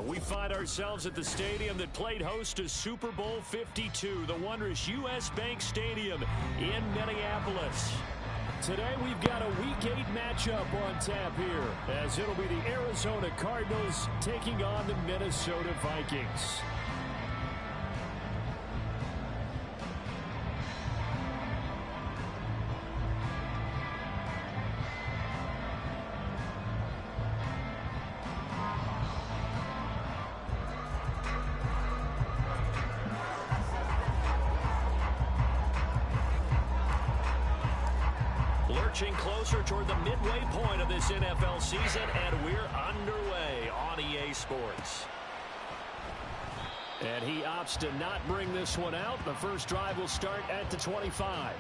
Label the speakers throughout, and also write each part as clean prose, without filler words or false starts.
Speaker 1: We find ourselves at the stadium that played host to Super Bowl 52, the wondrous U.S. Bank Stadium in Minneapolis. Today we've got a Week 8 matchup on tap here, as it'll be the Arizona Cardinals taking on the Minnesota Vikings. Lurching closer toward the midway point of this NFL season, and we're underway on EA Sports. And he opts to not bring this one out. The first drive will start at the 25.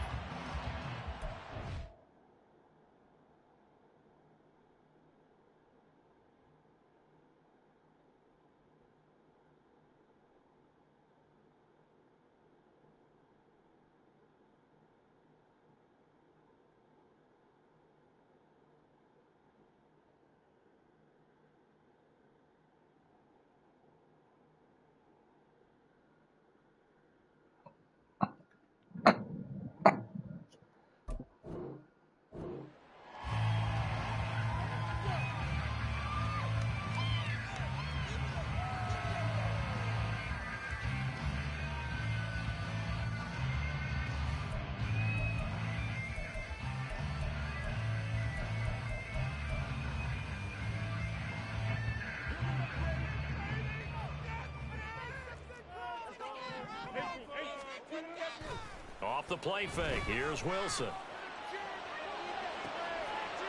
Speaker 1: Off the play fake, here's Wilson.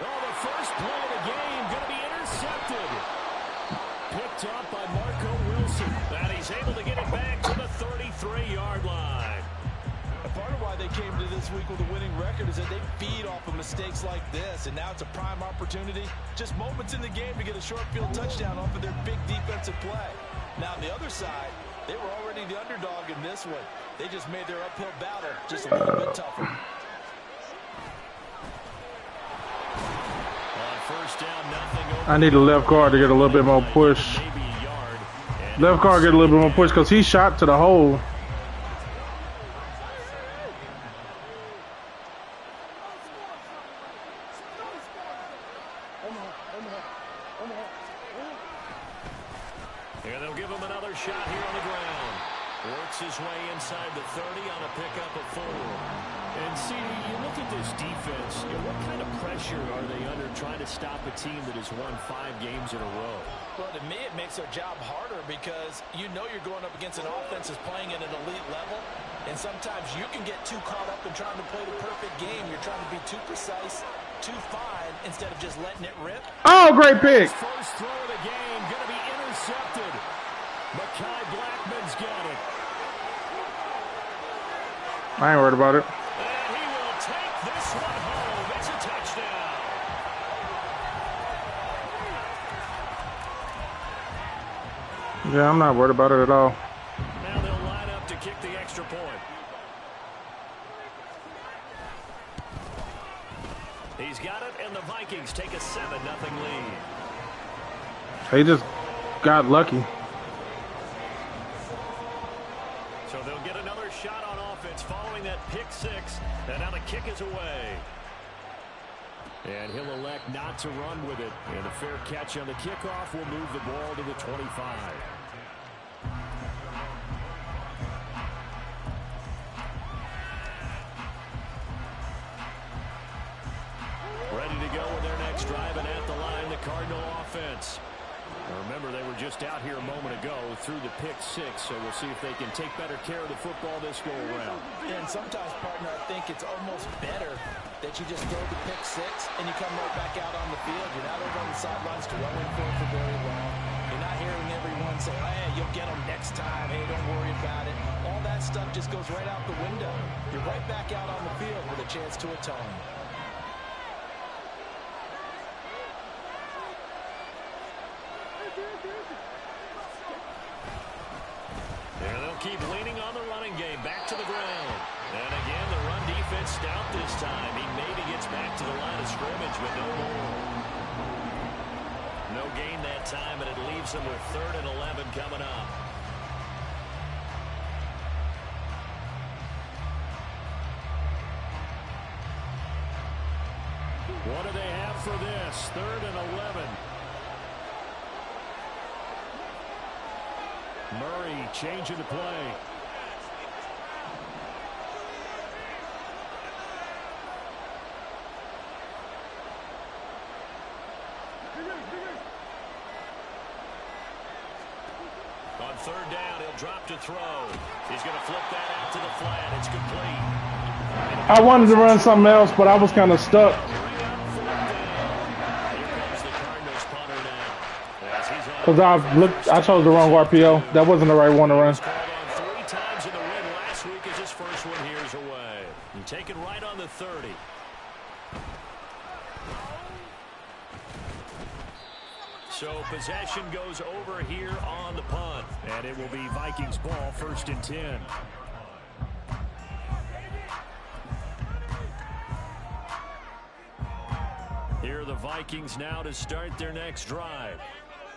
Speaker 1: Oh, the first play of the game going to be intercepted. Picked up by Marco Wilson. And he's able to get it back to the 33-yard line.
Speaker 2: And part of why they came to this week with a winning record is that they feed off of mistakes like this. And now it's a prime opportunity. Just moments in the game to get a short field touchdown off of their big defensive play. Now on the other side, they were already the underdog in this one. They just made their uphill battle just a little bit tougher.
Speaker 1: First down, nothing.
Speaker 3: I need a left guard to get a little bit more push. Left guard get a little bit more push because he shot to the hole.
Speaker 1: And they'll give him another shot here on the ground. Works his way inside the 30 on a pickup of 4. And CD, you look at this defense, what kind of pressure are they under trying to stop a team that has won 5 games in a row?
Speaker 2: Well, to me, it makes their job harder because you know you're going up against an offense that's playing at an elite level. And sometimes you can get too caught up in trying to play the perfect game. You're trying to be too precise, too fine, instead of just letting it rip.
Speaker 3: Oh, great pick.
Speaker 1: First throw of the game going to be intercepted. Mekhi Blackman's got it.
Speaker 3: I ain't worried about it.
Speaker 1: And he will take this one home. It's a touchdown.
Speaker 3: Yeah, I'm not worried about it at all.
Speaker 1: Now they'll line up to kick the extra point. He's got it, and the Vikings take a 7-0 lead.
Speaker 3: He just got lucky.
Speaker 1: So they'll get another shot on offense following that pick 6. And now the kick is away. And he'll elect not to run with it. And a fair catch on the kickoff will move the ball to the 25. Ready to go with their next drive, and at the line, the Cardinal offense. Remember, they were just out here a moment ago through the pick 6, so we'll see if they can take better care of the football this go around.
Speaker 2: And sometimes, partner, I think it's almost better that you just throw the pick 6 and you come right back out on the field. You're not over on the sidelines dwelling for it for very long. You're not hearing everyone say, hey, you'll get them next time. Hey, don't worry about it. All that stuff just goes right out the window. You're right back out on the field with a chance to atone.
Speaker 1: And they'll keep leaning on the running game. Back to the ground. And again, the run defense stout this time. He maybe gets back to the line of scrimmage, but no more. No gain that time, and it leaves them with 3rd and 11 coming up. What do they have for this? 3rd and 11. Murray changing the play. On 3rd down, he'll drop to throw. He's going to flip that out to the flat. It's complete.
Speaker 3: I wanted to run something else, but I was kind of stuck. Because I chose the wrong RPO. That wasn't the right one to run.
Speaker 1: 3 times in the win last week as his first one here's away. And taken right on the 30. So possession goes over here on the punt. And it will be Vikings ball, 1st and 10. Here are the Vikings now to start their next drive.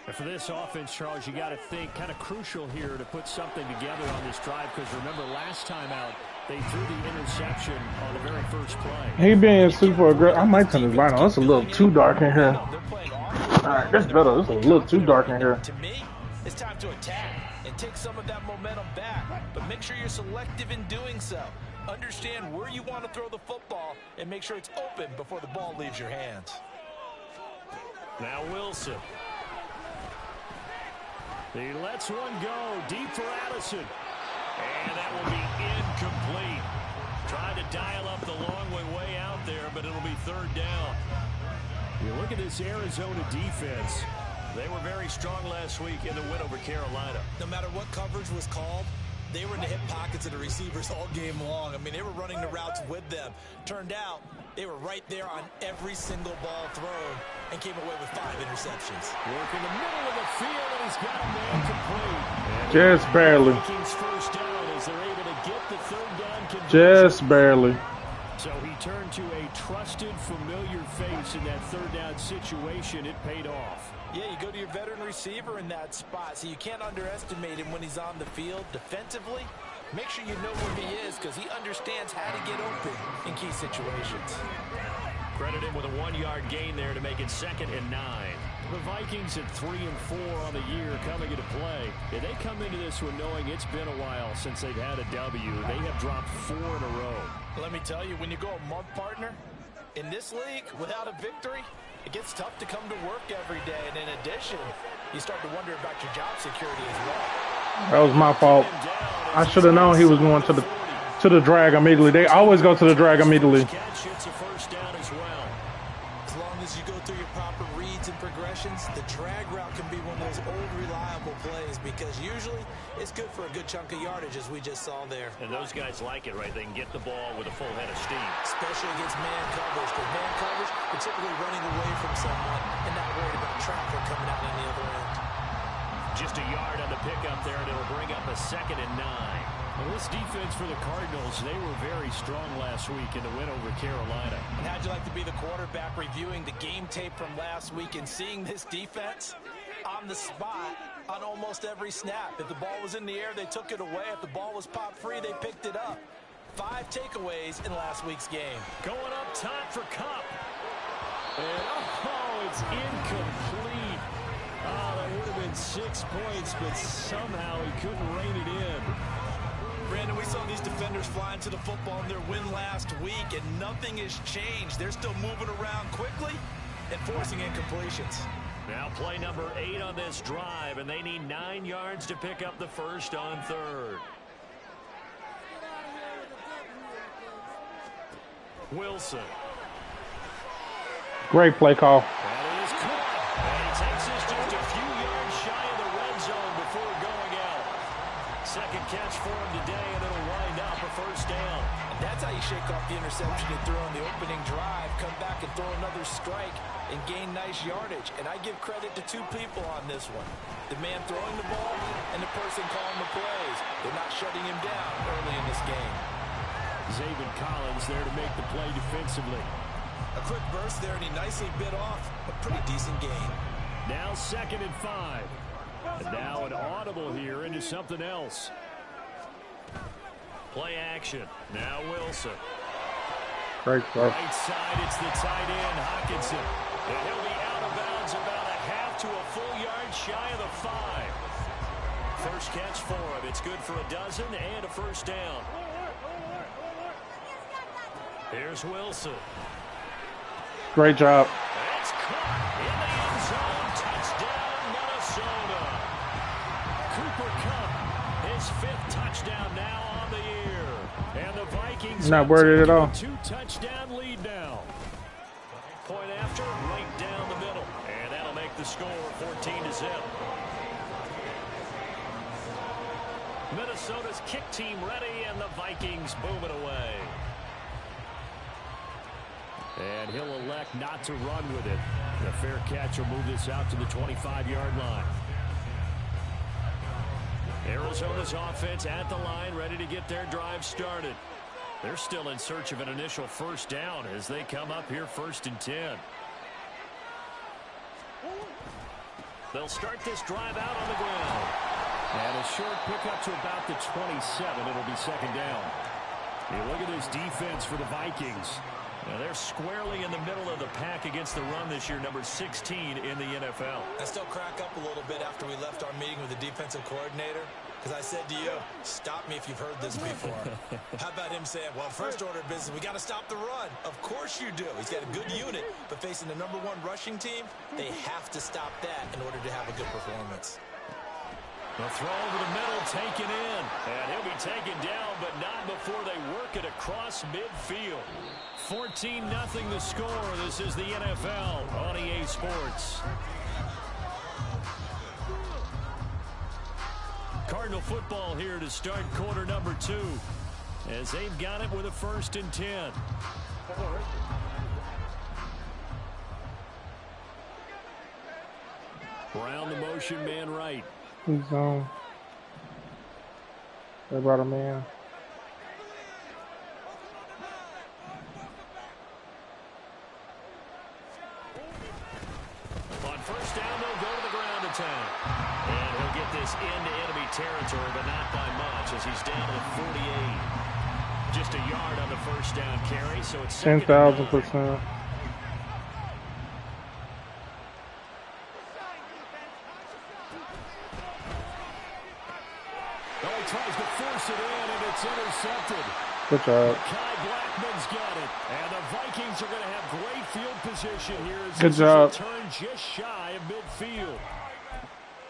Speaker 1: And for this offense, Charles, you got to think kind of crucial here to put something together on this drive, because remember last time out they threw the interception on the very first play.
Speaker 3: He being super aggressive. I might turn this light on. It's a little too dark in here. All right, that's better. It's a little too dark in here.
Speaker 2: To me, it's time to attack and take some of that momentum back, but make sure you're selective in doing so. Understand where you want to throw the football and make sure it's open before the ball leaves your hands.
Speaker 1: Now Wilson. He lets one go deep for Addison. And that will be incomplete. Trying to dial up the long way out there, but it'll be 3rd down. You look at this Arizona defense. They were very strong last week in the win over Carolina.
Speaker 2: No matter what coverage was called, they were in the hip pockets of the receivers all game long. I mean, they were running the routes with them. Turned out, they were right there on every single ball thrown and came away with 5 interceptions.
Speaker 1: Work in the middle of the field, and he's got a man complete.
Speaker 3: Just barely.
Speaker 1: First down as they're able to get the 3rd down conversion.
Speaker 3: Just barely.
Speaker 1: So he turned to a trusted, familiar face in that 3rd down situation. It paid off.
Speaker 2: Yeah, you go to your veteran receiver in that spot, so you can't underestimate him when he's on the field defensively. Make sure you know where he is, because he understands how to get open in key situations.
Speaker 1: Credit him with a 1-yard gain there to make it 2nd and 9. The Vikings at 3 and 4 on the year coming into play. Yeah, they come into this one knowing it's been a while since they've had a W. They have dropped 4 in a row.
Speaker 2: Let me tell you, when you go a month, partner, in this league without a victory, it gets tough to come to work every day. And in addition, you start to wonder about your job security as well.
Speaker 3: That was my fault. I should have known he was going to the drag immediately. They always go to the drag immediately.
Speaker 2: As long as you go through your proper reads and progressions, the drag route can be one of those old reliable plays, because usually it's good for a good chunk of yardage, as we just saw there.
Speaker 1: And those guys like it, right? They can get the ball with a full head of steam.
Speaker 2: Especially against man coverage, because man coverage, you're typically running away from someone and not worried about traffic coming out on the other end.
Speaker 1: Just a yard on the pickup there, and it'll bring up a 2nd and 9. Well, this defense for the Cardinals, they were very strong last week in the win over Carolina.
Speaker 2: And how'd you like to be the quarterback reviewing the game tape from last week and seeing this defense on the spot on almost every snap? If the ball was in the air, they took it away. If the ball was popped free, they picked it up. 5 takeaways in last week's game.
Speaker 1: Going up top for Kupp. And it's incomplete. Oh, that would have been 6 points, but somehow he couldn't rein it in.
Speaker 2: Brandon, we saw these defenders flying to the football in their win last week, and nothing has changed. They're still moving around quickly and forcing incompletions.
Speaker 1: Now play number 8 on this drive, and they need 9 yards to pick up the first on 3rd. Wilson.
Speaker 3: Great play call.
Speaker 1: That is caught. And he takes us just a few yards shy of the red zone before going out. 2nd catch for him today, and it'll wind up a 1st down.
Speaker 2: And that's how you shake off the interception you threw on the opening drive, come back and throw another strike and gain nice yardage. And I give credit to 2 people on this one. The man throwing the ball and the person calling the plays. They're not shutting him down early in this game.
Speaker 1: Zaven Collins there to make the play defensively.
Speaker 2: A quick burst there, and he nicely bit off a pretty decent gain.
Speaker 1: Now 2nd and 5. And now an audible here into something else. Play action. Now Wilson.
Speaker 3: Great throw.
Speaker 1: Right side, it's the tight end, Hockenson. And he'll be out of bounds about a half to a full yard shy of the 5. First catch for him. It's good for a dozen and a first down. Here's Wilson.
Speaker 3: Great job.
Speaker 1: It's caught in the end zone. Touchdown, Minnesota. Cooper Kupp, his 5th touchdown now on the year. And the Vikings
Speaker 3: not worried at all.
Speaker 1: 2-touchdown lead now. Point after, right down the middle. And that'll make the score 14-0. Minnesota's kick team ready, and the Vikings boom it away. And he'll elect not to run with it. The fair catch will move this out to the 25-yard line. Arizona's offense at the line, ready to get their drive started. They're still in search of an initial first down as they come up here 1st and 10. They'll start this drive out on the ground. And a short pickup to about the 27. It'll be 2nd down. You look at this defense for the Vikings. Now they're squarely in the middle of the pack against the run this year, number 16 in the NFL.
Speaker 2: I still crack up a little bit after we left our meeting with the defensive coordinator, because I said to you, stop me if you've heard this before. How about him saying, well, first order of business, we got to stop the run. Of course you do. He's got a good unit, but facing the #1 rushing team, they have to stop that in order to have a good performance.
Speaker 1: The throw over the middle, taken in. And he'll be taken down, but not before they work it across midfield. 14-0 the score. This is the NFL on EA Sports. Cardinal football here to start quarter number 2. As they've got it with a 1st and 10. Brown the motion man right.
Speaker 3: He's on. They brought him in.
Speaker 1: On first down, they'll go to the ground attack. And he'll get this into enemy territory, but not by much as he's down to the 48. Just a yard on the first down carry, so it's
Speaker 3: 10,000%.
Speaker 1: Tries to force it in, and it's intercepted.
Speaker 3: Good job.
Speaker 1: Kai Blackman's got it, and the Vikings are going to have great field position here. As
Speaker 3: good job.
Speaker 1: Turn just shy of midfield.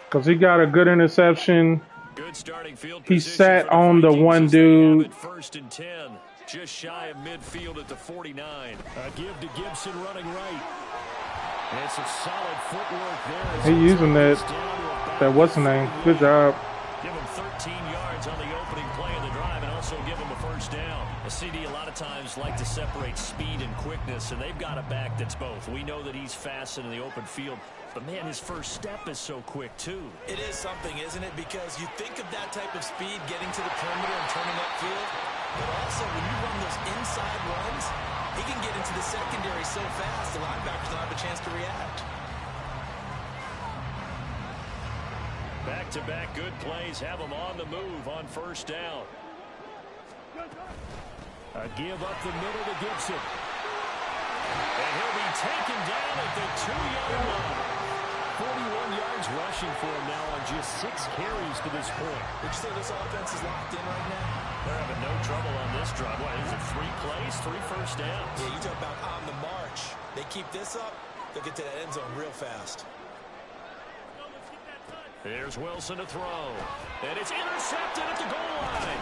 Speaker 3: Because he got a good interception.
Speaker 1: Good starting field
Speaker 3: he
Speaker 1: position
Speaker 3: sat
Speaker 1: for
Speaker 3: on the
Speaker 1: Vikings
Speaker 3: one
Speaker 1: as they
Speaker 3: dude.
Speaker 1: have it 1st and 10, just shy of midfield at the 49. A give to Gibson running right. And some solid footwork there.
Speaker 3: He using that what's the name? Good job.
Speaker 1: Give him 13 yards on the opening play of the drive and also give him a first down. A CD a lot of times like to separate speed and quickness, and they've got a back that's both. We know that he's fast in the open field, but, man, his first step is so quick, too.
Speaker 2: It is something, isn't it? Because you think of that type of speed getting to the perimeter and turning upfield, but also when you run those inside runs, he can get into the secondary so fast the linebackers don't have a chance to react.
Speaker 1: Back-to-back good plays have him on the move on first down. A give up the middle to Gibson. And he'll be taken down at the 2-yard line. 41 yards rushing for him now on just 6 carries to this point.
Speaker 2: Would you say this offense is locked in right now?
Speaker 1: They're having no trouble on this drive. What, is it 3 plays, 3 first downs?
Speaker 2: Yeah, you talk about on the march. They keep this up, they'll get to that end zone real fast.
Speaker 1: Here's Wilson to throw. And it's intercepted at the goal line.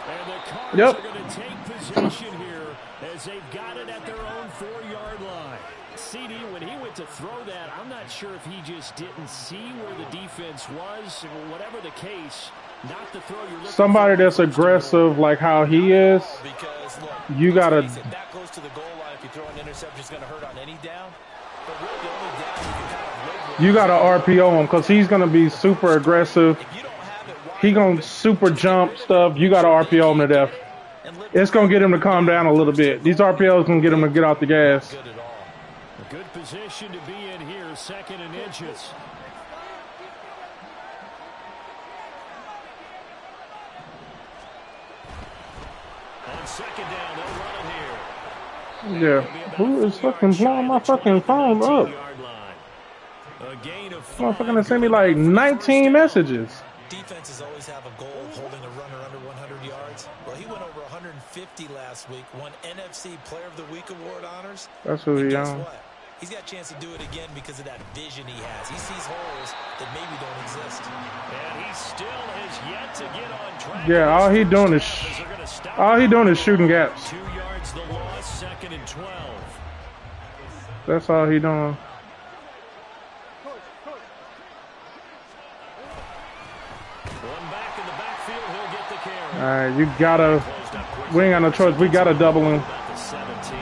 Speaker 1: And the Cards are going to take possession here as they've got it at their own 4-yard line. CD, when he went to throw that, I'm not sure if he just didn't see where the defense was. Whatever the case, not the throw you're looking
Speaker 3: somebody
Speaker 1: for.
Speaker 3: That's aggressive like how he is,
Speaker 2: because, look,
Speaker 3: you got to...
Speaker 2: That goes to the goal line. If you throw an interception, it's going to hurt on any down. But really, the only down you can kind of live with.
Speaker 3: You got to RPO him because he's going to be super aggressive. He going to super jump stuff. You got to RPO him to death. It's going to get him to calm down a little bit. These RPOs going to get him to get off the gas.
Speaker 1: good position to be in here, 2nd and inches. On 2nd down, they'll run it here.
Speaker 3: Yeah, who is fucking blowing my fucking phone up? Motherfucking to send me like 19 messages.
Speaker 2: Defenses always have a goal of holding a runner under 100 yards. Well, he went over 150 last week, won NFC Player of the Week award honors.
Speaker 3: That's who he
Speaker 2: guess
Speaker 3: on.
Speaker 2: what? He's got a chance to do it again because of that vision he has. He sees holes that maybe don't exist.
Speaker 1: And he still has yet to get on track.
Speaker 3: Yeah, all he doing is shooting gaps.
Speaker 1: 2 yards the loss, 2nd and 12.
Speaker 3: That's all he doing.
Speaker 1: One back in the backfield, he'll get the carry.
Speaker 3: All right, you gotta. We ain't got no choice. We gotta double him.
Speaker 1: About the 17.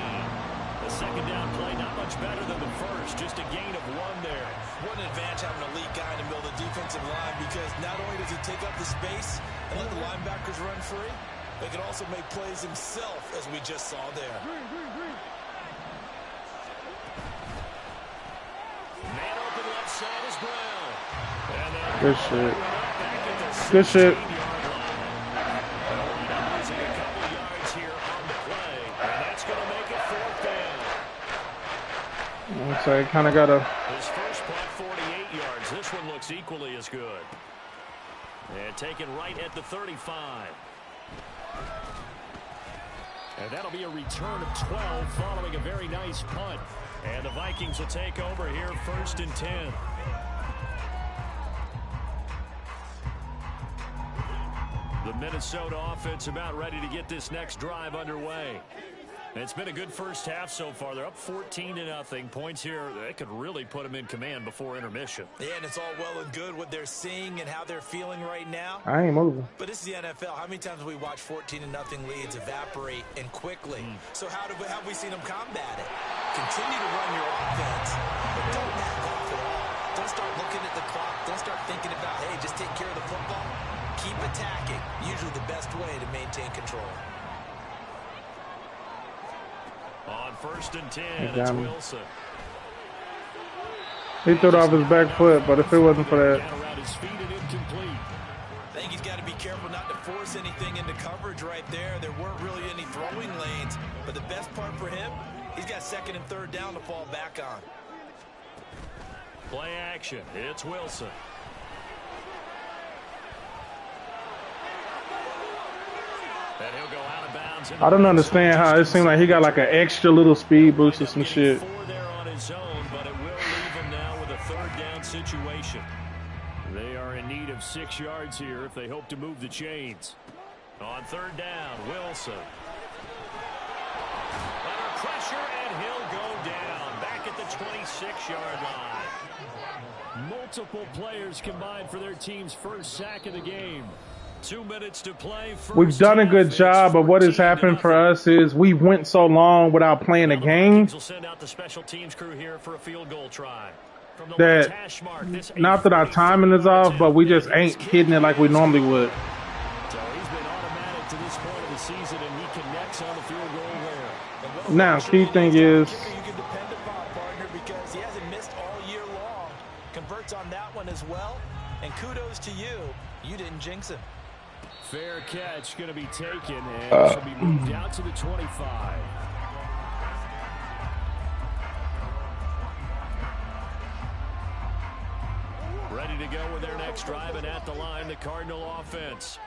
Speaker 1: The 2nd down play, not much better than the first. Just a gain of 1 there.
Speaker 2: What an advantage having an elite guy in the middle of the defensive line, because not only does he take up the space and let the linebackers run free, but he can also make plays himself, as we just saw there.
Speaker 1: Man open left side is Brown.
Speaker 3: Good shit. Good shit.
Speaker 1: Losing a couple yards here on the play, and that's going to make it 4th down.
Speaker 3: So he kind of got a.
Speaker 1: His first punt, 48 yards. This one looks equally as good. And taken right at the 35. And that'll be a return of 12 following a very nice punt. And the Vikings will take over here, 1st and 10. The Minnesota offense about ready to get this next drive underway. It's been a good first half so far. They're up 14-0. Points here, they could really put them in command before intermission.
Speaker 2: Yeah, and it's all well and good what they're seeing and how they're feeling right now.
Speaker 3: I ain't moving.
Speaker 2: But this is the NFL. How many times have we watched 14-0 leads evaporate and quickly? So how have we seen them combat it? Continue to run your offense, but don't back off at all. Don't start looking at the clock. Don't start thinking about, hey, just take care of the football. Keep attacking. Usually the best way to maintain control.
Speaker 1: On 1st and 10, it's Wilson.
Speaker 3: He threw it off his back foot, but if it wasn't for that.
Speaker 1: Around his feet and incomplete.
Speaker 2: I think he's got to be careful not to force anything into coverage right there. There weren't really any throwing lanes, but the best part for him, he's got 2nd and 3rd down to fall back on.
Speaker 1: Play action. It's Wilson. And he'll go out of bounds.
Speaker 3: I don't understand how it seemed like he got like an extra little speed boost or some shit.
Speaker 1: 4 there on his own, but it will leave him now with a 3rd down situation. They are in need of 6 yards here if they hope to move the chains. On 3rd down, Wilson. Under pressure, and he'll go down. Back at the 26-yard line. Multiple players combined for their team's first sack of the game. 2 minutes to play.
Speaker 3: We've done a good job, but what has happened for us is we went so long without playing a game
Speaker 1: will send out the special teams crew here for a field goal try.
Speaker 3: that not that our timing is off, but we just ain't hitting it like we normally would.
Speaker 1: So he's been automatic to this point of the season, and he connects on the field goal there.
Speaker 3: Now, key thing is,
Speaker 2: You can depend upon, partner, because he hasn't missed all year long. Converts on that one as well, and kudos to you. You didn't jinx him.
Speaker 1: Fair catch going to be taken, and this will be moved out to the 25. Ready to go with their next drive, and at the line, the Cardinal offense.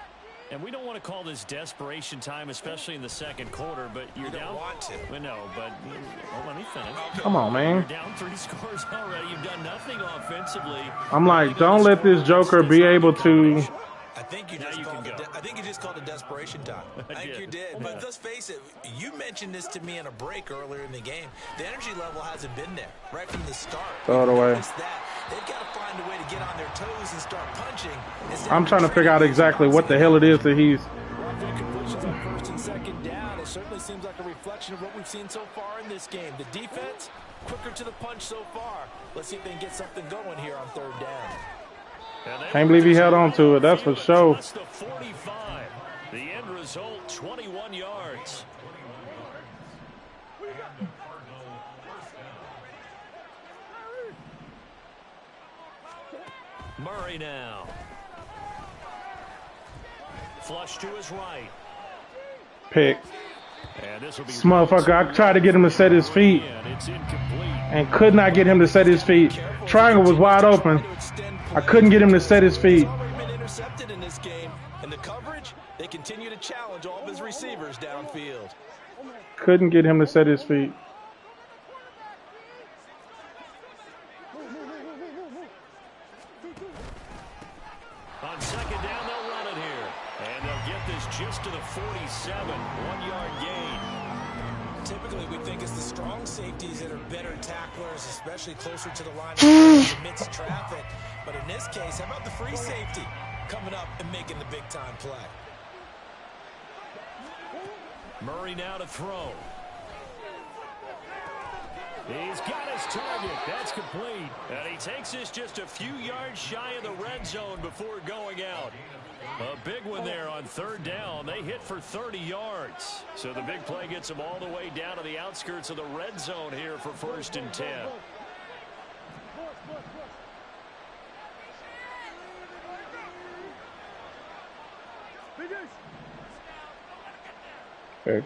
Speaker 1: And we don't want to call this desperation time, especially in the second quarter, but you're down.
Speaker 2: Want to.
Speaker 1: Well, no, but well, let me finish.
Speaker 3: come on, man.
Speaker 1: You're down 3 scores already. You've done nothing offensively.
Speaker 3: I'm like, don't let this Joker be able to.
Speaker 2: I think you just called it desperation time. I think you did. But let's face it, you mentioned this to me in a break earlier in the game. The energy level hasn't been there right from the start.
Speaker 3: Throw it away.
Speaker 2: They've got to find a way to get on their toes and start punching.
Speaker 3: I'm trying to figure out exactly what the hell it is that he's.
Speaker 2: Completions on 1st and 2nd down. It certainly seems like a reflection of what we've seen so far in this game. The defense, quicker to the punch so far. Let's see if they can get something going here on 3rd down.
Speaker 3: Can't believe he held on to it. That's for sure.
Speaker 1: That's the 45. The end result, 21 yards. Murray now. Flush to his right.
Speaker 3: Pick.
Speaker 1: And this will be
Speaker 3: this motherfucker, I tried to get him to set his feet and could not get him to set his feet. Triangle was wide open. I couldn't get him to set his feet.
Speaker 2: Intercepted in this game, and the coverage, they continue to challenge all of his receivers downfield.
Speaker 3: Couldn't get him to set his feet.
Speaker 1: On second down, they'll run it here. And they'll get this just to the 47, 1-yard gain.
Speaker 2: Typically, we think it's the strong safeties that are better tacklers, especially closer to the line of amidst traffic. But in this case, how about the free safety coming up and making the big-time play?
Speaker 1: Murray now to throw. He's got his target. That's complete. And he takes this just a few yards shy of the red zone before going out. A big one there on third down. They hit for 30 yards. So the big play gets them all the way down to the outskirts of the red zone here for 1st and 10.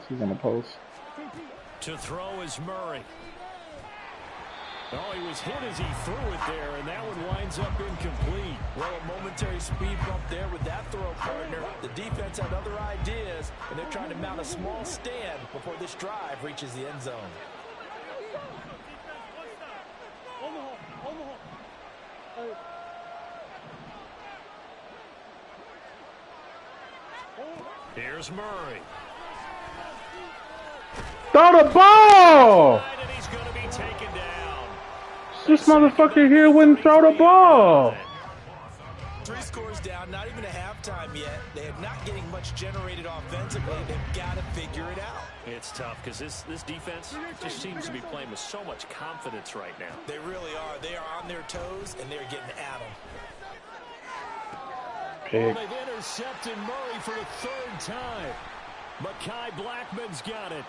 Speaker 3: He's on the post.
Speaker 1: To throw is Murray. Oh, he was hit as he threw it there, and that one winds up incomplete.
Speaker 2: Well, a momentary speed bump there with that throw, partner. The defense had other ideas, and they're trying to mount a small stand before this drive reaches the end zone.
Speaker 1: Here's Murray.
Speaker 3: Throw the ball!
Speaker 1: And he's going to be taken down.
Speaker 3: This motherfucker here wouldn't throw the ball.
Speaker 2: 3 scores down, not even a halftime yet. They are not getting much generated offensively. They've got to figure it out.
Speaker 1: It's tough because this defense just seems to be playing with so much confidence right now.
Speaker 2: They really are. They are on their toes, and they're getting at them.
Speaker 1: Well, they've intercepted Murray for the 3rd time. Mekhi Blackman's got it.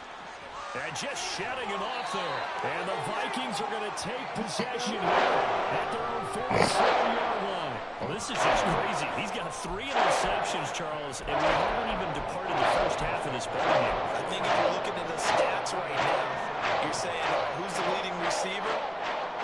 Speaker 1: And just shutting him off there. And the Vikings are going to take possession here at their own 47-yard line. Well, this is just crazy. He's got 3 interceptions, Charles, and we haven't even departed the first half of this ball game.
Speaker 2: I think if you're looking at the stats right now, you're saying, who's the leading receiver?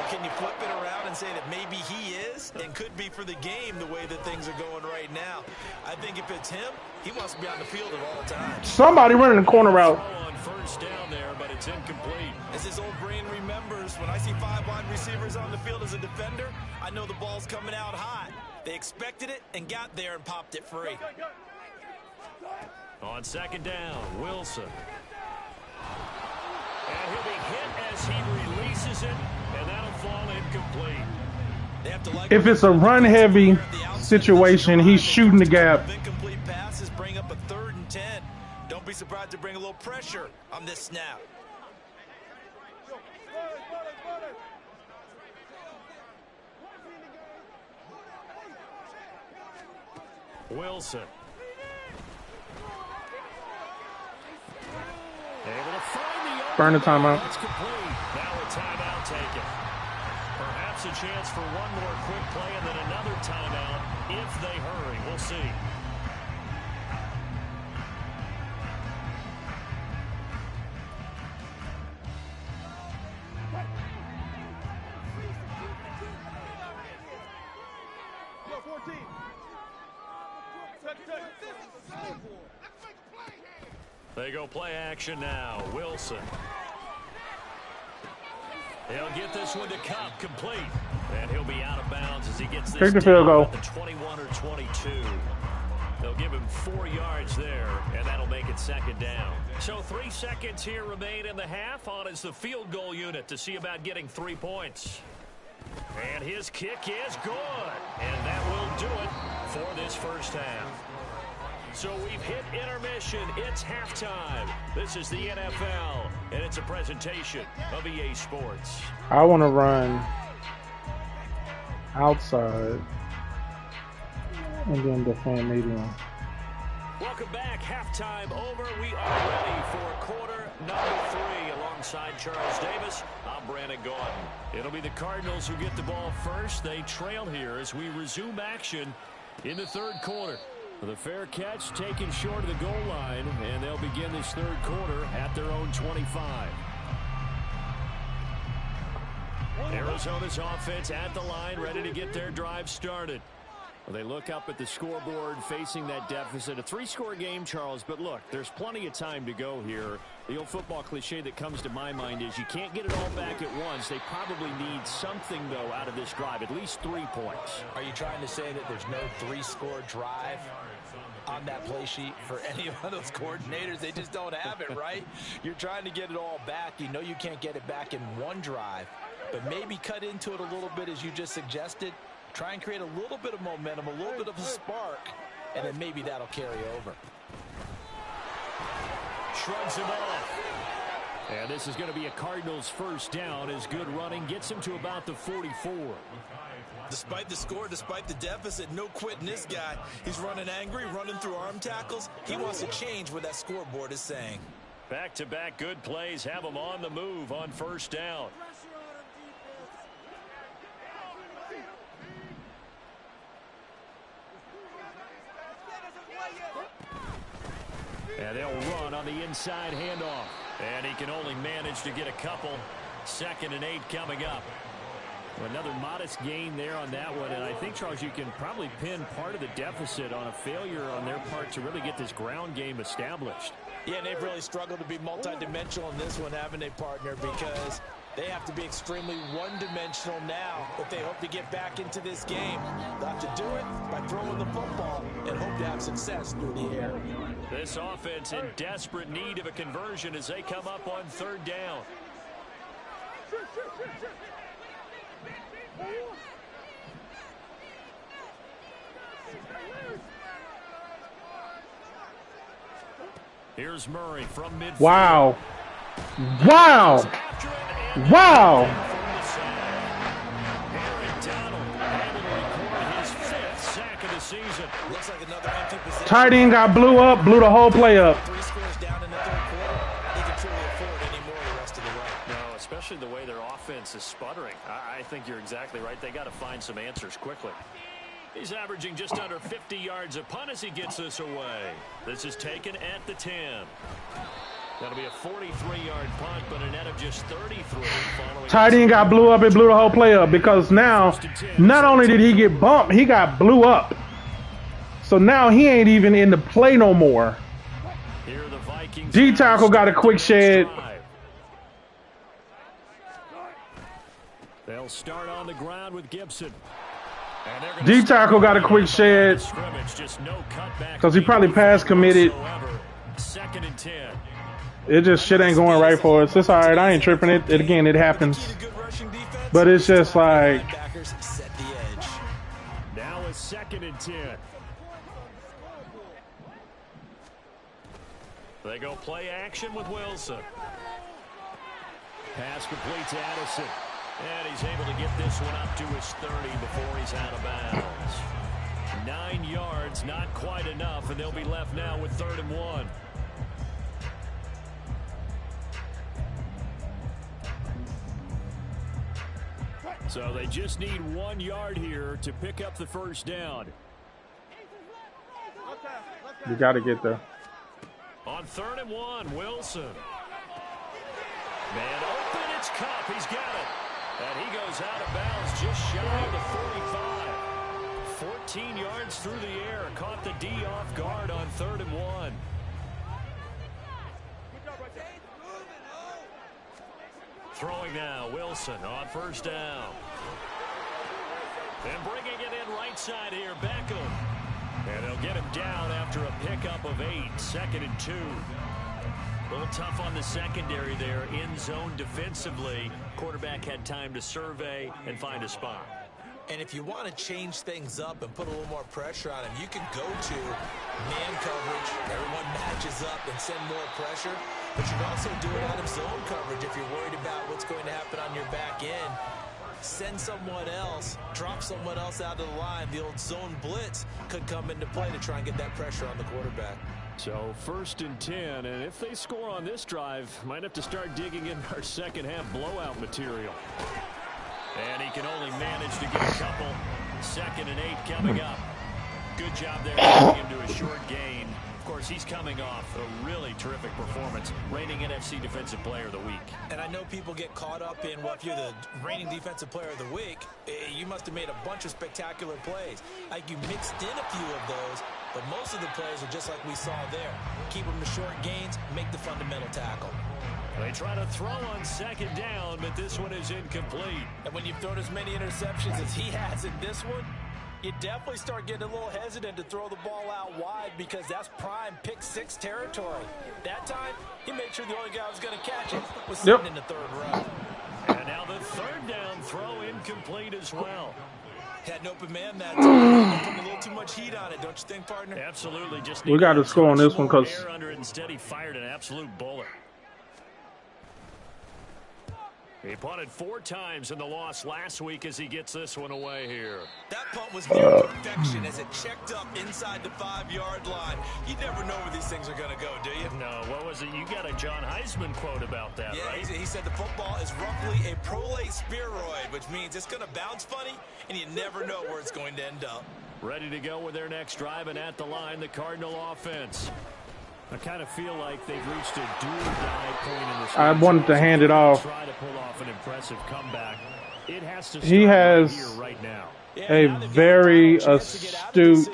Speaker 2: Or can you flip it around and say that maybe he is and could be for the game the way that things are going right now? I think if it's him, he wants to be on the field at all times.
Speaker 3: Somebody running the corner route.
Speaker 1: On first down there, but it's incomplete.
Speaker 2: As his old brain remembers, when I see 5 wide receivers on the field as a defender, I know the ball's coming out hot. They expected it and got there and popped it free.
Speaker 1: On second down, Wilson. And he'll be hit as he releases it, and that'll fall incomplete.
Speaker 2: They have to
Speaker 3: If it's a run-heavy situation, he's shooting the gap.
Speaker 2: Incomplete passes bring up a 3rd and 10. Don't be surprised to bring a little pressure on this snap.
Speaker 1: Wilson. Able to find the
Speaker 3: Burn the timeout.
Speaker 1: That's complete. Now a timeout taken. Perhaps a chance for one more quick play and then another timeout if they hurry. We'll see. They go play action now. Wilson. He'll get this one to Cup complete. And he'll be out of bounds as he gets this
Speaker 3: Take the field goal.
Speaker 1: at the 21 or 22. They'll give him 4 yards there, and that'll make it second down. So 3 seconds here remain in the half. On is the field goal unit to see about getting 3 points. And his kick is good. And that will do it for this first half. So we've hit intermission. It's halftime. This is the NFL, and it's a presentation of EA Sports.
Speaker 3: I want to run outside and then defend medium.
Speaker 1: Welcome back. Halftime over. We are ready for quarter number 3 alongside Charles Davis. I'm Brandon Gordon. It'll be the Cardinals who get the ball first. They trail here as we resume action in the third quarter. The fair catch taken short of the goal line, and they'll begin this third quarter at their own 25. Arizona's offense at the line, ready to get their drive started. Well, they look up at the scoreboard facing that deficit. A 3-score game, Charles, but look, there's plenty of time to go here. The old football cliche that comes to my mind is you can't get it all back at once. They probably need something, though, out of this drive, at least 3 points.
Speaker 2: Are you trying to say that there's no 3-score drive on that play sheet for any of those coordinators? They just don't have it, right? You're trying to get it all back. You know you can't get it back in one drive, but maybe cut into it a little bit as you just suggested. Try and create a little bit of momentum, a little bit of a spark, and then maybe that'll carry over.
Speaker 1: Shrugs him off. And this is going to be a Cardinals first down as good running gets him to about the 44.
Speaker 2: Despite the score, despite the deficit, no quitting this guy. He's running angry, running through arm tackles. He wants to change what that scoreboard is saying.
Speaker 1: Back-to-back good plays have him on the move on first down. And they'll run on the inside handoff. And he can only manage to get a couple. 2nd and 8 coming up. Another modest gain there on that one. And I think, Charles, you can probably pin part of the deficit on a failure on their part to really get this ground game established.
Speaker 2: Yeah, and they've really struggled to be multidimensional in this one, haven't they, partner? Because they have to be extremely one-dimensional now if they hope to get back into this game. They'll have to do it by throwing the football and hope to have success through the air.
Speaker 1: This offense in desperate need of a conversion as they come up on 3rd down. Here's Murray from midfield.
Speaker 3: Wow. Wow. Wow. Tight end got blew up, blew the whole play up.
Speaker 2: 3 scores down in the third quarter. They can truly afford any more the rest of the way.
Speaker 1: No, especially the way their offense is sputtering. I think you're exactly right. They got to find some answers quickly. He's averaging just under 50 yards a punt as he gets this away. This is taken at the 10. That'll be a 43-yard punt, but a net of just 33.
Speaker 3: Tight end got blew up and blew the whole play up because now, not only did he get bumped, he got blew up. So now he ain't even in the play no more.
Speaker 1: Here the Vikings
Speaker 3: D-tackle got a quick shed.
Speaker 1: They'll start on the ground with Gibson.
Speaker 3: D-tackle got a quick shed because he probably pass committed.
Speaker 1: 2nd and 10.
Speaker 3: It just shit ain't going right for us. It's all right. I ain't tripping it. Again, it happens. But it's just like.
Speaker 1: Now it's 2nd and 10. They go play action with Wilson. Pass complete to Addison. And he's able to get this one up to his 30 before he's out of bounds. 9 yards, not quite enough, and they'll be left now with 3rd and 1. So they just need 1 yard here to pick up the first down.
Speaker 3: You got to get there.
Speaker 1: On 3rd and 1, Wilson. Man open, it's Cup. He's got it. And he goes out of bounds just shy of the 45. 14 yards through the air. Caught the D off guard on 3rd and 1. Throwing now, Wilson on first down. And bringing it in right side here, Beckham. And they'll get him down after a pickup of 8. 2nd and 2. A little tough on the secondary there, in zone defensively. Quarterback had time to survey and find a spot.
Speaker 2: And if you want to change things up and put a little more pressure on him, you can go to man coverage. Everyone matches up and send more pressure. But you can also do it out of zone coverage if you're worried about what's going to happen on your back end. Send someone else, drop someone else out of the line. The old zone blitz could come into play to try and get that pressure on the quarterback.
Speaker 1: So 1st and 10, and if they score on this drive, might have to start digging in our second half blowout material. And he can only manage to get a couple. 2nd and 8 coming up. Good job there getting him to a short gain. Of course, he's coming off a really terrific performance, reigning NFC Defensive Player of the Week.
Speaker 2: And I know people get caught up in, well, if you're the reigning Defensive Player of the Week, you must have made a bunch of spectacular plays. Like you mixed in a few of those, but most of the plays are just like we saw there. Keep them to short gains, make the fundamental tackle.
Speaker 1: They try to throw on 2nd down, but this one is incomplete.
Speaker 2: And when you've thrown as many interceptions as he has in this one, you definitely start getting a little hesitant to throw the ball out wide because that's prime pick 6 territory. That time, he made sure the only guy who was going to catch it was sitting in the 3rd row.
Speaker 1: And now the 3rd down throw incomplete as well.
Speaker 2: Had an open man that time. Put a little too much heat on it, don't you think, partner?
Speaker 1: Absolutely. Just
Speaker 3: we got to score on this one because
Speaker 1: instead he fired an absolute bullet. He punted 4 times in the loss last week as he gets this one away here.
Speaker 2: That punt was near perfection as it checked up inside the 5-yard line. You never know where these things are going to go, do you?
Speaker 1: No, what was it? You got a John Heisman quote about that,
Speaker 2: yeah,
Speaker 1: right?
Speaker 2: He said the football is roughly a prolate spheroid, which means it's going to bounce funny, and you never know where it's going to end up.
Speaker 1: Ready to go with their next drive, and at the line, the Cardinal offense. I kind of feel like they've reached a do-or-die point in this.
Speaker 3: I wanted to hand it off.
Speaker 1: Try to pull off an impressive comeback. It has to
Speaker 3: he has
Speaker 1: here right now.
Speaker 3: a very astute.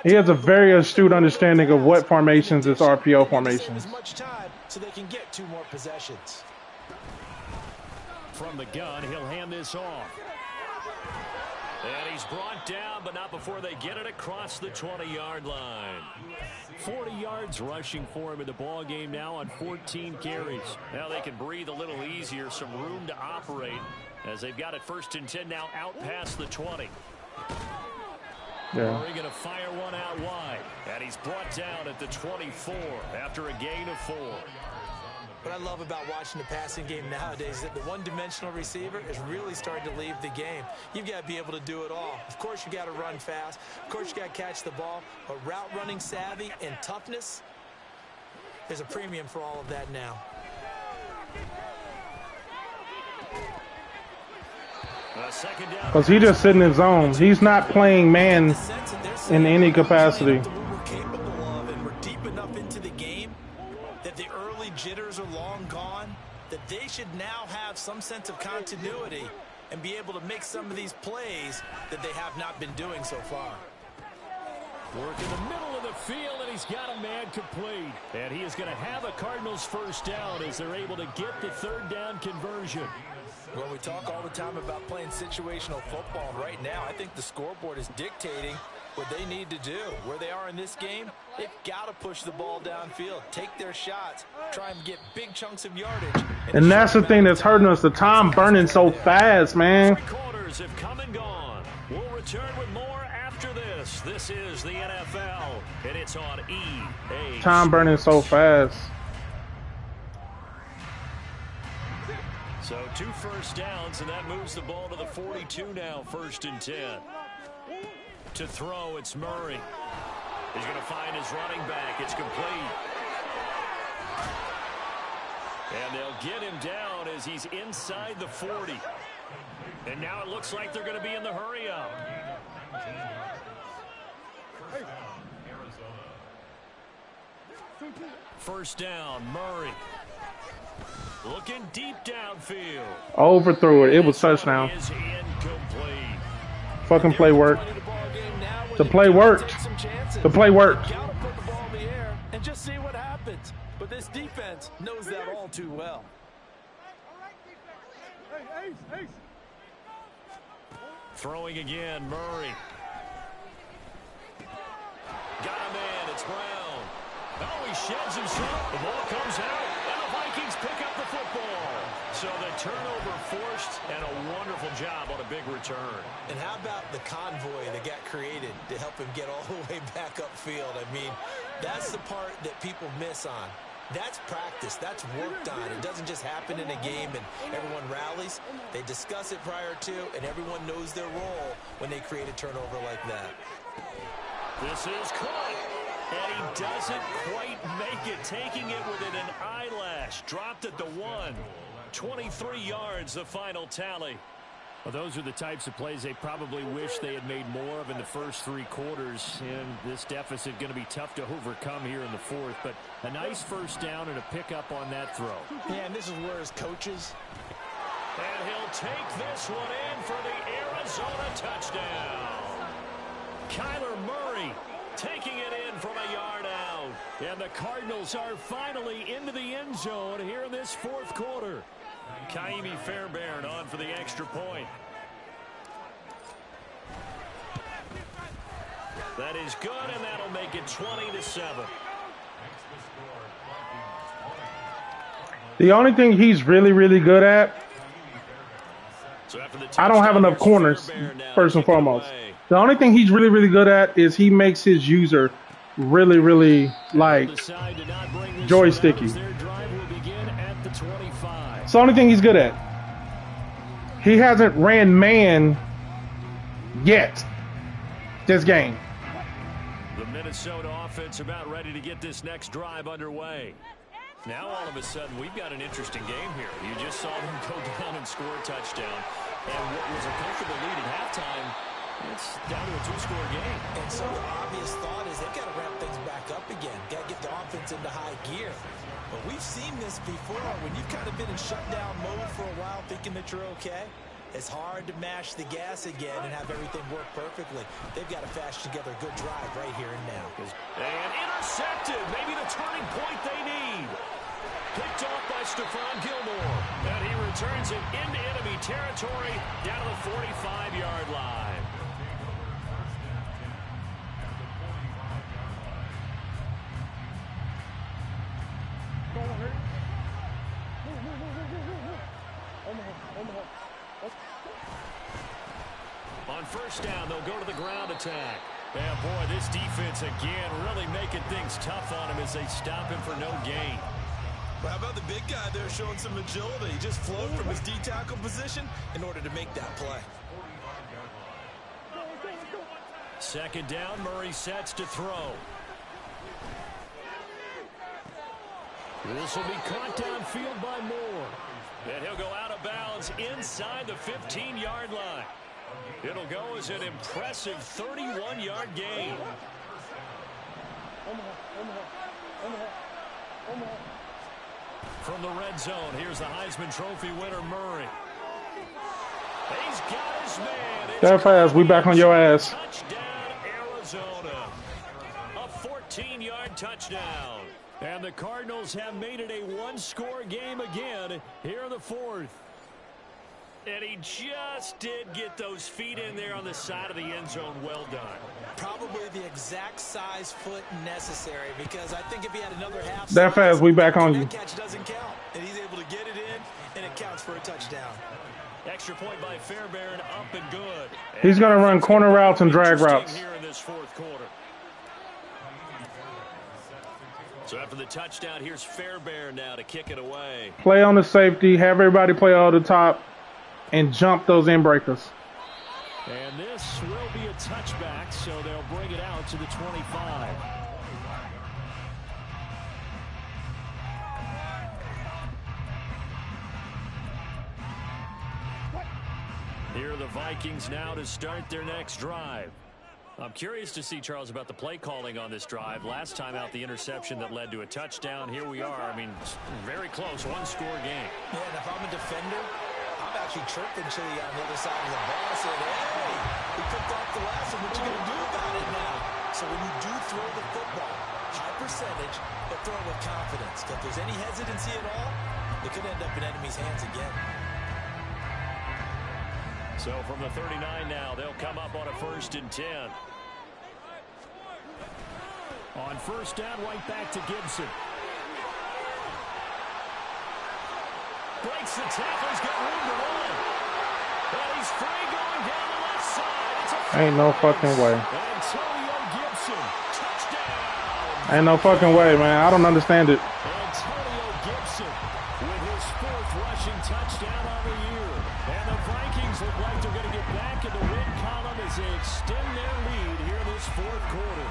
Speaker 3: He has a very astute understanding of what formations is RPO formations.
Speaker 2: So they can get 2 more possessions.
Speaker 1: From the gun, he'll hand this off. And he's brought down, but not before they get it across the 20-yard line. 40 yards rushing for him in the ball game now on 14 carries. Now they can breathe a little easier, some room to operate as they've got it 1st and 10 now out past the 20.
Speaker 3: Yeah.
Speaker 1: We're going to fire one out wide, and he's brought down at the 24 after a gain of 4.
Speaker 2: What I love about watching the passing game nowadays is that the one-dimensional receiver is really starting to leave the game. You've got to be able to do it all. Of course, you got to run fast. Of course, you got to catch the ball. But route running savvy and toughness, there's a premium for all of that now.
Speaker 3: Because he just sitting in his zone. He's not playing man in any capacity.
Speaker 2: Jitters are long gone, that they should now have some sense of continuity and be able to make some of these plays that they have not been doing so far.
Speaker 1: Work in the middle of the field, and he's got a man complete. And he is going to have a Cardinals 1st down as they're able to get the 3rd down conversion.
Speaker 2: Well, we talk all the time about playing situational football. Right now, I think the scoreboard is dictating what they need to do. Where they are in this game, they've got to push the ball downfield, take their shots, try and get big chunks of yardage.
Speaker 3: And that's the thing that's hurting us. The time burning so fast, man.
Speaker 1: 3 quarters have come and gone. We'll return with more after this. This is the NFL, and it's on EA.
Speaker 3: Time burning so fast.
Speaker 1: So 2 1st downs, and that moves the ball to the 42 now, 1st and 10. To throw, it's Murray. He's going to find his running back. It's complete. And they'll get him down as he's inside the 40. And now it looks like they're going to be in the hurry up. First down, Murray. Looking deep downfield.
Speaker 3: Overthrew it. It was touchdown.
Speaker 1: Is incomplete.
Speaker 3: Fucking play worked. The play worked. The play worked.
Speaker 2: Got to put the ball in the air and just see what happens. But this defense knows that all too well.
Speaker 1: Throwing again, Murray. Got a man, it's Brown. Oh, he sheds himself. The ball comes out, and the Vikings pick up the football. So the turnover forced, and a wonderful job on a big return.
Speaker 2: And how about the convoy that got created to help him get all the way back upfield? I mean, that's the part that people miss on. That's practice. That's worked on. It doesn't just happen in a game and everyone rallies. They discuss it prior to, and everyone knows their role when they create a turnover like that.
Speaker 1: This is caught, and he doesn't quite make it, taking it within an eyelash. Dropped at the 1. 23 yards, the final tally. Well, those are the types of plays they probably wish they had made more of in the first 3 quarters, and this deficit going to be tough to overcome here in the 4th, but a nice first down and a pickup on that throw.
Speaker 2: Yeah, and this is where his coaches...
Speaker 1: And he'll take this one in for the Arizona touchdown. Kyler Murray taking it in from a yard out. And the Cardinals are finally into the end zone here in this 4th quarter. Kaimi Fairbairn on for the extra point. That is good, and that'll make it 20-7.
Speaker 3: The only thing he's really, really good at, I don't have enough corners, first and foremost. The only thing he's really, really good at is he makes his user really, really, like, joysticky. It's the only thing he's good at. He hasn't ran man yet this game.
Speaker 1: The Minnesota offense about ready to get this next drive underway. Now all of a sudden we've got an interesting game here. You just saw them go down and score a touchdown. And what was a comfortable lead at halftime, it's down to a 2-score game.
Speaker 2: And so the obvious thought is they've got to ramp things back up again. Got to get the offense into high gear. But we've seen this before. When you've kind of been in shutdown mode for a while thinking that you're okay, it's hard to mash the gas again and have everything work perfectly. They've got to fashion together a good drive right here and now.
Speaker 1: And intercepted. Maybe the turning point they need. Picked off by Stephon Gilmore. And he returns it into enemy territory down to the 45-yard line. On first down, they'll go to the ground attack. And boy, this defense again really making things tough on him as they stop him for no gain.
Speaker 2: Well, how about the big guy there showing some agility? He just flowed from his D-tackle position in order to make that play.
Speaker 1: Second down, Murray sets to throw. This will be caught downfield by Moore. And he'll go out of bounds inside the 15-yard line. It'll go as an impressive 31-yard gain. From the red zone, here's the Heisman Trophy winner, Murray. He's got his man.
Speaker 3: That fast, we back on your ass.
Speaker 1: Touchdown, Arizona. A 14-yard touchdown. And the Cardinals have made it a 1-score game again here in the 4th. And he just did get those feet in there on the side of the end zone. Well done.
Speaker 2: Probably the exact size foot necessary, because I think if he had another half
Speaker 3: that fast, we back on you.
Speaker 2: That catch doesn't count, and he's able to get it in, and it counts for a touchdown.
Speaker 1: Extra point by Fairbairn, up and good.
Speaker 3: He's going to run corner routes and drag routes.
Speaker 1: Here in this 4th quarter. So after the touchdown, here's Fairbairn now to kick it away.
Speaker 3: Play on the safety, have everybody play all the top, and jump those in breakers.
Speaker 1: And this will be a touchback, so they'll bring it out to the 25. Here are the Vikings now to start their next drive. I'm curious to see, Charles, about the play calling on this drive. Last time out, the interception that led to a touchdown. Here we are. I mean, very close, 1-score game.
Speaker 2: Yeah, and if I'm a defender, I'm actually chirping Chili on the other side of the ball. Saying, hey, we picked off the last one. What you going to do about it now? So when you do throw the football, high percentage, but throw it with confidence. If there's any hesitancy at all, it could end up in enemy's hands again.
Speaker 1: So from the 39 now, they'll come up on a 1st and 10. On first down, right back to Gibson. Breaks the tackle. He's got room to run. And he's free going down the left side. It's a
Speaker 3: Ain't no fucking way.
Speaker 1: Antonio Gibson, touchdown.
Speaker 3: Ain't no fucking way, man. I don't understand it.
Speaker 1: Antonio Gibson with his 4th rushing touchdown on the year. And the Vikings look like they're going to get back in the win column as they extend their lead here in this 4th quarter.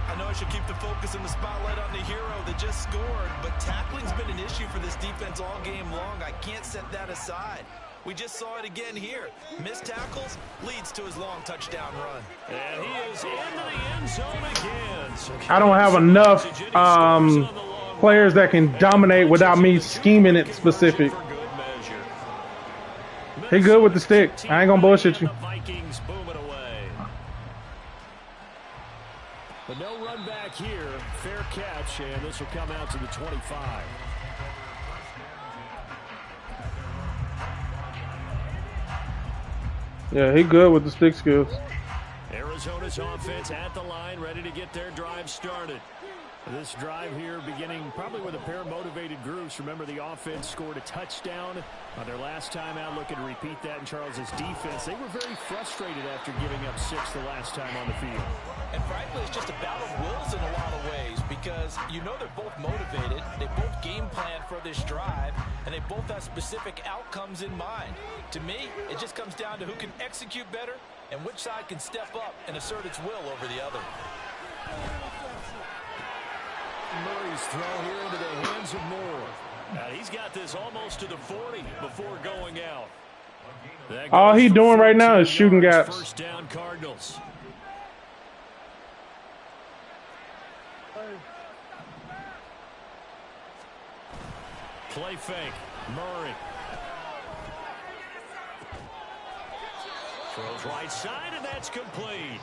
Speaker 2: I know I should keep the focus and the spotlight on the hero that just scored, but tackling's been an issue for this defense all game long. I can't set that aside. We just saw it again here. Missed tackles leads to his long touchdown run.
Speaker 1: And he is into the end zone again. So
Speaker 3: I don't have enough players that can dominate without me scheming it specific. He good with the stick. I ain't gonna bullshit you.
Speaker 1: Vikings boom it away. But no run back here. Fair catch, and this will come out to the 25.
Speaker 3: Yeah, he good with the stick skills.
Speaker 1: Arizona's offense at the line, ready to get their drive started. This drive here beginning probably with a pair of motivated groups. Remember, the offense scored a touchdown on their last time out. Looking to repeat that in Charles's defense. They were very frustrated after giving up 6 the last time on the field.
Speaker 2: And frankly, it's just a battle of wills in a lot of ways because you know they're both motivated. They both game plan for this drive, and they both have specific outcomes in mind. To me, it just comes down to who can execute better and which side can step up and assert its will over the other.
Speaker 1: Murray's throw here into the hands of Moore. Now he's got this almost to the 40 before going out.
Speaker 3: All he doing right now is shooting gaps.
Speaker 1: First down, Cardinals. Play fake. Murray. Throws right side, and that's complete.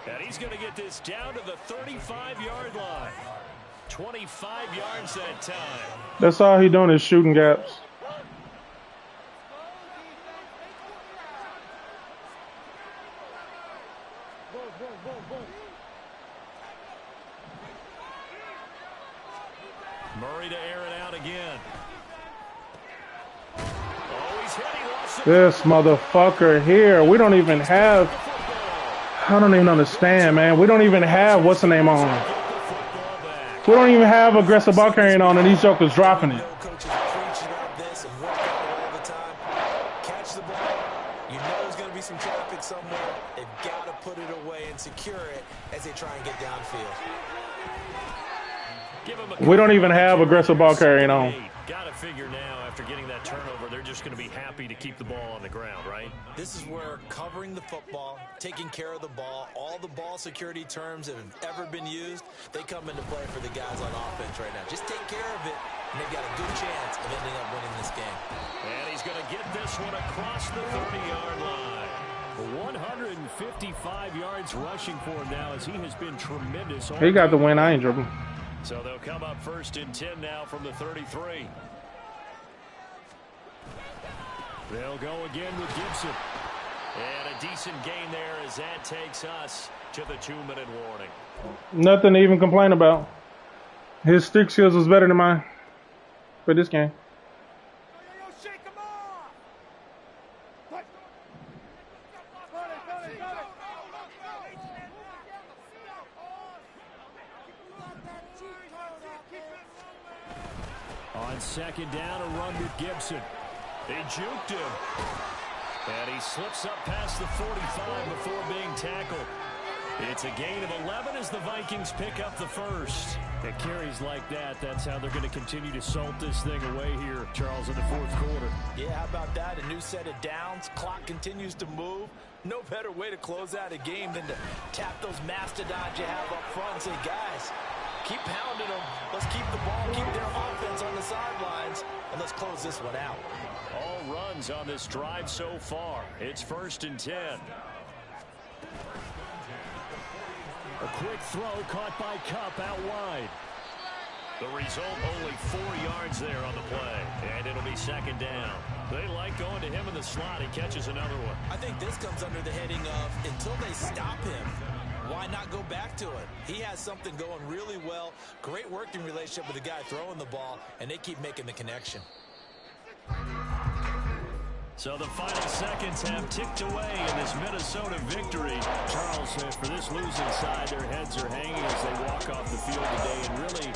Speaker 1: And he's going to get this down to the 35-yard line. 25 yards that time.
Speaker 3: That's all he doing is shooting gaps.
Speaker 1: Murray to air it out again. Oh, he's hit. He lost it.
Speaker 3: This motherfucker here. We don't even have. I don't even understand, man. We don't even have what's the name on. We don't even have aggressive ball carrying on, and these jokers dropping it.
Speaker 2: Coaches preach about this and work on it all the time. Catch the ball. You know there's going to be some traffic somewhere. They've got to put it away and secure it as they try and get downfield.
Speaker 3: We don't even have aggressive ball carrying on.
Speaker 1: Got to figure now, after getting that turnover, they're just going to be happy to keep the ball on the ground, right?
Speaker 2: This is where covering the football, taking care of the ball, all the ball security terms that have ever been used, they come into play for the guys on offense right now. Just take care of it, and they've got a good chance of ending up winning this game.
Speaker 1: And he's going to get this one across the 30-yard line. 155 yards rushing for him now as he has been tremendous.
Speaker 3: He got the win. I ain't dribbling.
Speaker 1: So they'll come up 1st and 10 now from the 33. They'll go again with Gibson. And a decent gain there as that takes us to the 2-minute warning.
Speaker 3: Nothing to even complain about. His stick skills was better than mine for this game.
Speaker 1: On 2nd down, a run with Gibson. They juked him. And he slips up past the 45 before being tackled. It's a gain of 11 as the Vikings pick up the first. At carries like that, that's how they're going to continue to salt this thing away here, Charles, in the 4th quarter.
Speaker 2: Yeah, how about that? A new set of downs. Clock continues to move. No better way to close out a game than to tap those mastodons you have up front and say, guys, keep pounding them. Let's keep the ball, keep their offense on the sidelines, and let's close this one out.
Speaker 1: All runs on this drive so far. It's 1st and 10. A quick throw caught by Kupp out wide. The result, only 4 yards there on the play. And it'll be 2nd down. They like going to him in the slot. He catches another one.
Speaker 2: I think this comes under the heading of until they stop him, why not go back to it? He has something going really well. Great working relationship with the guy throwing the ball, and they keep making the connection.
Speaker 1: So the final seconds have ticked away in this Minnesota victory. Charles said for this losing side, their heads are hanging as they walk off the field today and really